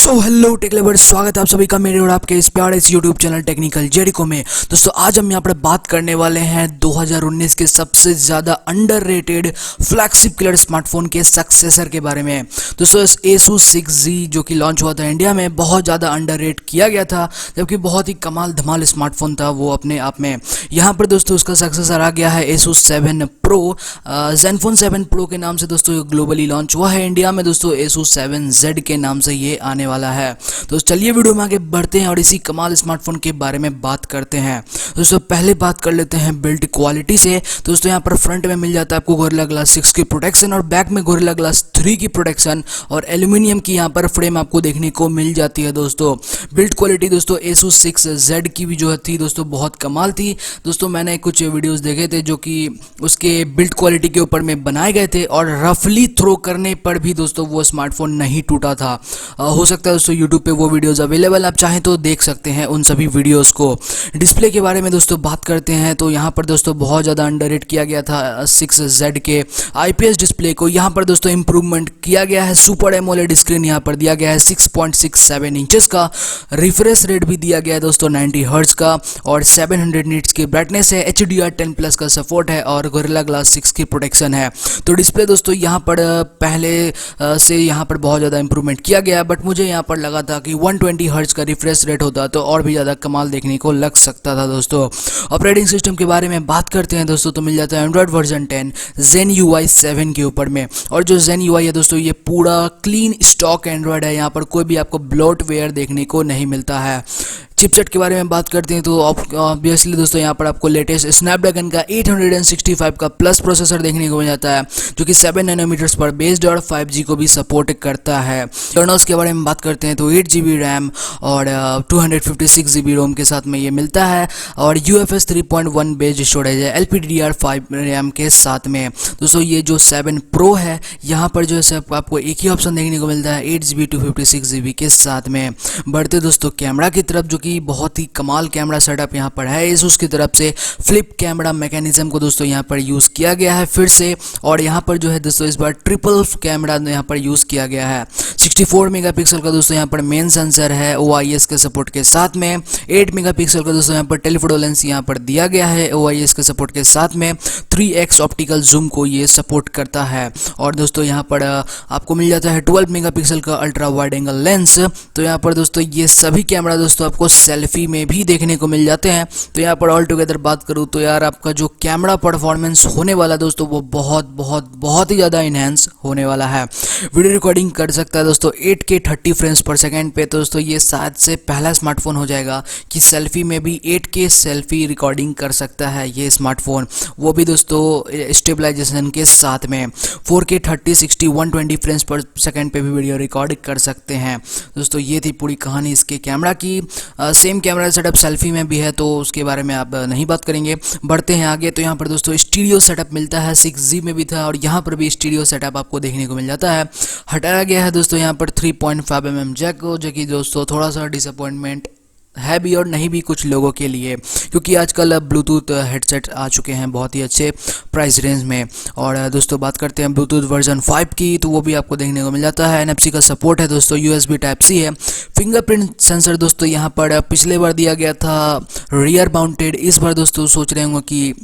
So hello take lovers, स्वागत है आप सभी का मेरे और आपके इस प्यारे इस यूट्यूब चैनल टेक्निकल जेरिको में। दोस्तों आज हम यहाँ पर बात करने वाले हैं 2019 के सबसे ज़्यादा अंडररेटेड फ्लैगशिप किलर स्मार्टफोन के सक्सेसर के बारे में। दोस्तों इस Asus 6Z जो कि लॉन्च हुआ था इंडिया में, बहुत ज़्यादा अंडररेट किया गया था, जबकि बहुत ही कमाल धमाल स्मार्टफोन था वो अपने आप में। यहाँ पर दोस्तों उसका सक्सेसर आ गया है Asus 7 Pro। Zenfone 7 Pro के नाम से दोस्तों ग्लोबली लॉन्च हुआ है। इंडिया में दोस्तों Asus 7Z के नाम से ये आने वाला है। तो चलिए वीडियो में आगे बढ़ते हैं और इसी कमाल स्मार्टफोन के बारे में बात करते हैं। दोस्तों पहले बात कर लेते हैं बिल्ड क्वालिटी से। दोस्तों यहाँ पर फ्रंट में मिल जाता है आपको गोरिल्ला ग्लास 6 की प्रोटेक्शन और बैक में गोरिल्ला ग्लास 3 की प्रोटेक्शन और एल्यूमिनियम की यहाँ पर फ्रेम आपको देखने को मिल जाती है। दोस्तों बिल्ड क्वालिटी दोस्तों Asus 6Z की भी जो थी दोस्तों बहुत कमाल थी। दोस्तों मैंने कुछ वीडियोस देखे थे जो कि उसके बिल्ड क्वालिटी के ऊपर में बनाए गए थे और रफली थ्रो करने पर भी दोस्तों वो स्मार्टफोन नहीं टूटा था। हो सकता है दोस्तों यूट्यूब पे वो वीडियोस अवेलेबल, आप चाहें तो देख सकते हैं उन सभी वीडियोस को। डिस्प्ले के बारे में दोस्तों बात करते हैं तो यहाँ पर दोस्तों बहुत ज़्यादा अंडररेट किया गया था 6Z के IPS डिस्प्ले को। यहाँ पर दोस्तों इंप्रूवमेंट किया गया है। सुपर एमोलेड स्क्रीन यहाँ पर दिया गया है 6.67 इंचेस का। रिफ्रेश रेट भी दिया गया है दोस्तों 90 हर्ट्ज का और 700 निट्स की ब्राइटनेस है। HDR10+ का सपोर्ट है और गोरिल्ला ग्लास 6 की प्रोटेक्शन है। तो डिस्प्ले दोस्तों यहाँ पर पहले से यहाँ पर बहुत ज़्यादा इंप्रूवमेंट किया गया, बट मुझे यहाँ पर लगा था कि 120 हर्ट्ज का रिफ्रेश रेट होता तो और भी ज़्यादा कमाल देखने को लग सकता था। दोस्तों ऑपरेटिंग सिस्टम के बारे में बात करते हैं दोस्तों तो मिल जाता है एंड्रॉयड वर्जन 10 Zen UI 7 के ऊपर में। और जो Zen UI है दोस्तों ये पूरा क्लीन स्टॉक एंड्रॉयड है, यहाँ पर कोई भी आपको ब्लोटवेयर देखने को नहीं मिलता है। चिपसेट के बारे में बात करते हैं तो ऑब्वियसली दोस्तों यहाँ पर आपको लेटेस्ट स्नैपड्रैगन का 865 का प्लस प्रोसेसर देखने को मिल जाता है जो कि 7 नैनोमीटर्स पर बेस्ड और 5G को भी सपोर्ट करता है। इंटरनल्स के बारे में बात करते हैं तो 8GB रैम और 256GB रोम के साथ में ये मिलता है और UFS 3.1 बेस्ड स्टोरेज है LPDDR5 रैम के साथ में। दोस्तों ये जो 7 Pro है यहाँ पर जो है आपको एक ही ऑप्शन देखने को मिलता है 8GB 256GB के साथ में। बढ़ते दोस्तों कैमरा की तरफ, जो कि बहुत ही कमाल कैमरा सेटअप यहाँ पर है। Asus की तरफ से फ्लिप कैमरा मैकेनिज्म को दोस्तों यहाँ पर यूज़ किया गया है फिर से, और यहाँ पर जो है दोस्तों इस बार ट्रिपल कैमरा यहाँ पर यूज़ किया गया है। 64 मेगापिक्सल का दोस्तों यहाँ पर मेन सेंसर है OIS के सपोर्ट के साथ में। 8 मेगापिक्सल का दोस्तों यहाँ पर टेलीफोटो लेंस यहाँ पर दिया गया है OIS के सपोर्ट के साथ में। 3x ऑप्टिकल जूम को ये सपोर्ट करता है और दोस्तों यहाँ पर आपको मिल जाता है 12 मेगापिक्सल का अल्ट्रा वाइड एंगल लेंस। तो यहाँ पर दोस्तों ये सभी कैमरा दोस्तों आपको सेल्फी में भी देखने को मिल जाते हैं। तो यहाँ पर ऑल टुगेदर बात करूँ तो यार आपका जो कैमरा परफॉर्मेंस होने वाला दोस्तों वो बहुत ही ज़्यादा इनहेंस होने वाला है। वीडियो रिकॉर्डिंग कर सकता है दोस्तों 8K 30 फ्रेम्स पर सेकेंड पे। तो दोस्तों ये शायद से पहला स्मार्टफोन हो जाएगा कि सेल्फी में भी 8K सेल्फी रिकॉर्डिंग कर सकता है ये स्मार्टफोन, वो भी दोस्तों स्टेबलाइजेशन के साथ में। 4K 30 60 120 फ्रेम्स पर सेकेंड पे भी वीडियो रिकॉर्ड कर सकते हैं। दोस्तों ये थी पूरी कहानी इसके कैमरा की। सेम कैमरा सेटअप सेल्फी में भी है तो उसके बारे में आप नहीं बात करेंगे। बढ़ते हैं आगे तो यहाँ पर दोस्तों स्टीरियो सेटअप मिलता है, 6Z में भी था और यहाँ पर भी स्टीरियो सेटअप आपको देखने को मिल जाता है। हटाया गया है दोस्तों यहाँ पर 3.5mm जैक को, जो कि दोस्तों थोड़ा सा डिसअपॉइंटमेंट है भी और नहीं भी कुछ लोगों के लिए, क्योंकि आजकल ब्लूटूथ हेडसेट आ चुके हैं बहुत ही अच्छे प्राइस रेंज में। और दोस्तों बात करते हैं ब्लूटूथ वर्जन 5 की, तो वो भी आपको देखने को मिल जाता है। NFC का सपोर्ट है दोस्तों, USB Type-C है। फिंगरप्रिंट सेंसर दोस्तों यहाँ पर पिछले बार दिया गया था रियर माउंटेड, इस बार दोस्तों सोच रहे होंगे कि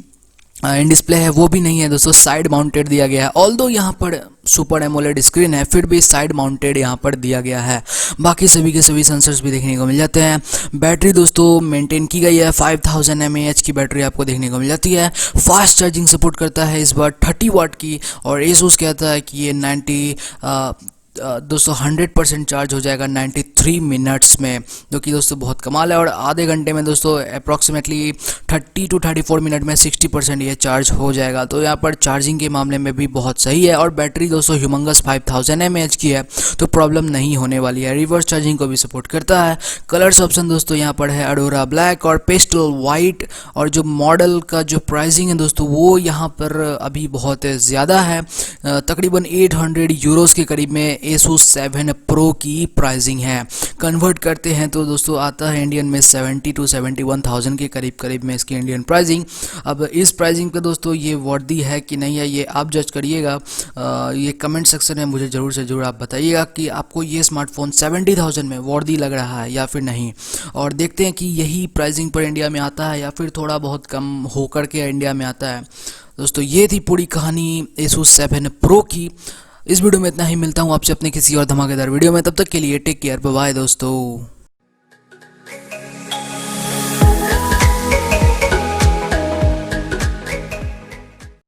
इन डिस्प्ले है, वो भी नहीं है दोस्तों, साइड माउंटेड दिया गया है। ऑल्दो यहाँ पर सुपर एमोलेड स्क्रीन है फिर भी साइड माउंटेड यहाँ पर दिया गया है। बाकी सभी के सभी सेंसर्स भी देखने को मिल जाते हैं। बैटरी दोस्तों मेंटेन की गई है, 5000 mAh की बैटरी आपको देखने को मिल जाती है। फास्ट चार्जिंग सपोर्ट करता है इस बार 30 वाट की, और Asus कहता है कि ये दोस्तों 100% चार्ज हो जाएगा 93 मिनट्स में, जो कि दोस्तों बहुत कमाल है। और आधे घंटे में दोस्तों अप्रॉक्सीमेटली 30 to 34 मिनट में 60% ये चार्ज हो जाएगा। तो यहाँ पर चार्जिंग के मामले में भी बहुत सही है। और बैटरी दोस्तों ह्यूमंगस 5000 mAh की है तो प्रॉब्लम नहीं होने वाली है। रिवर्स चार्जिंग को भी सपोर्ट करता है। कलर्स ऑप्शन दोस्तों यहाँ पर है अडोरा ब्लैक और पेस्टल वाइट। और जो मॉडल का जो प्राइसिंग है दोस्तों वो यहाँ पर अभी बहुत ज़्यादा है, तकरीबन 800 यूरोज़ के करीब में Asus 7 Pro की प्राइसिंग है। कन्वर्ट करते हैं तो दोस्तों आता है इंडियन में 70 to 71,000 के करीब करीब में इसकी इंडियन प्राइसिंग। अब इस प्राइसिंग पे दोस्तों ये वर्दी है कि नहीं है, ये आप जज करिएगा। ये कमेंट सेक्शन में मुझे ज़रूर से ज़रूर आप बताइएगा कि आपको ये स्मार्टफोन 70,000 में वर्दी लग रहा है या फिर नहीं। और देखते हैं कि यही प्राइसिंग पर इंडिया में आता है या फिर थोड़ा बहुत कम होकर के इंडिया में आता है। दोस्तों ये थी पूरी कहानी Asus 7 Pro की। इस वीडियो में इतना ही, मिलता हूँ आपसे अपने किसी और धमाकेदार वीडियो में, तब तक के लिए टेक केयर, बाय बाय दोस्तों।